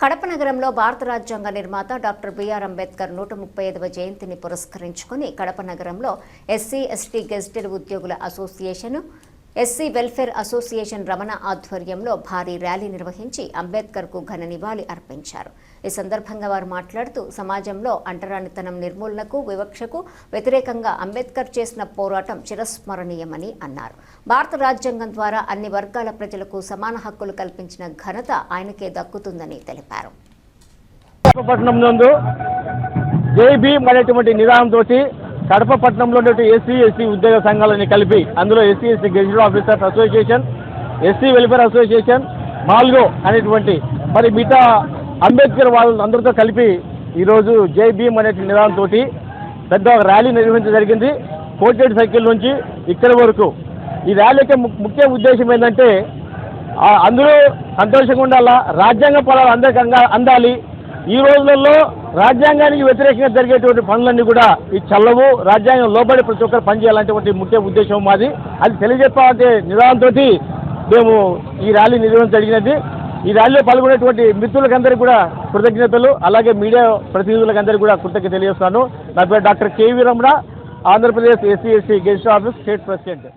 కడప నగరంలో భారత రాజ్యాంగ నిర్మాత డాక్టర్ బిఆర్ అంబేద్కర్ 135వ జయంతిని పురస్కరించుకుని కడప నగరంలో ఎస్సీ ఎస్టీ గెజిటెడ్ ఉద్యోగుల association, SC welfare association Ramana ఆధ్వర్యంలో భారీ ర్యాలీ నిర్వహించి అంబేద్కర్కు ఘన నివాళి అర్పించారు. ఈ సందర్భంగా వారు మాట్లాడుతూ సమాజంలో అంటరానితనం నిర్మూలనకు, వివక్షకు వ్యతిరేకంగా అంబేద్కర్ చేసిన పోరాటం చిరస్మరణీయమని అన్నారు. భారత రాజ్యాంగం ద్వారా అన్ని వర్గాల ప్రజలకు సమాన హక్కులు కల్పించిన ఘనత ఆయనకే దక్కుతుందని తెలిపారు. కడప పట్టణంలో ఎస్సీ ఎస్టీ ఉద్యోగ సంఘాలని కలిపి అందులో SC ST gazetted officers association, SC welfare association, మాల్గో అనేటువంటి మరి మిగతా అంబేద్కర్ వాళ్ళందరితో కలిపి ఈరోజు జై భీమ్ అనే నినాదంతో పెద్ద ర్యాలీ నిర్వహించడం జరిగింది. కోటేటి సైకిల్ నుంచి ఇక్కడి వరకు. ఈ ర్యాలీకి ముఖ్య ఉద్దేశం ఏంటంటే అందరూ సంతోషంగా ఉండాలా, రాజ్యాంగ ఫలాలు అందరికీ అందాలి. ఈ రోజులలో రాజ్యాంగానికి వ్యతిరేకంగా జరిగేటువంటి పనులన్నీ కూడా ఈ చల్లవు, రాజ్యాంగం లోబడి ప్రతి ఒక్కరు పనిచేయాలంటే ముఖ్య ఉద్దేశం మాది. అది తెలియజెప్పాలంటే నిదానంతో మేము ఈ ర్యాలీ నిర్వహించడం జరిగినది. ఈ ర్యాలీలో పాల్గొనేటువంటి మిత్రులకందరికీ కూడా కృతజ్ఞతలు, అలాగే మీడియా ప్రతినిధులకందరికీ కూడా కృతజ్ఞత తెలియజేస్తాను. నా పేరు doctor KV Ramana, Andhra Pradesh SC ST gazetted office state president.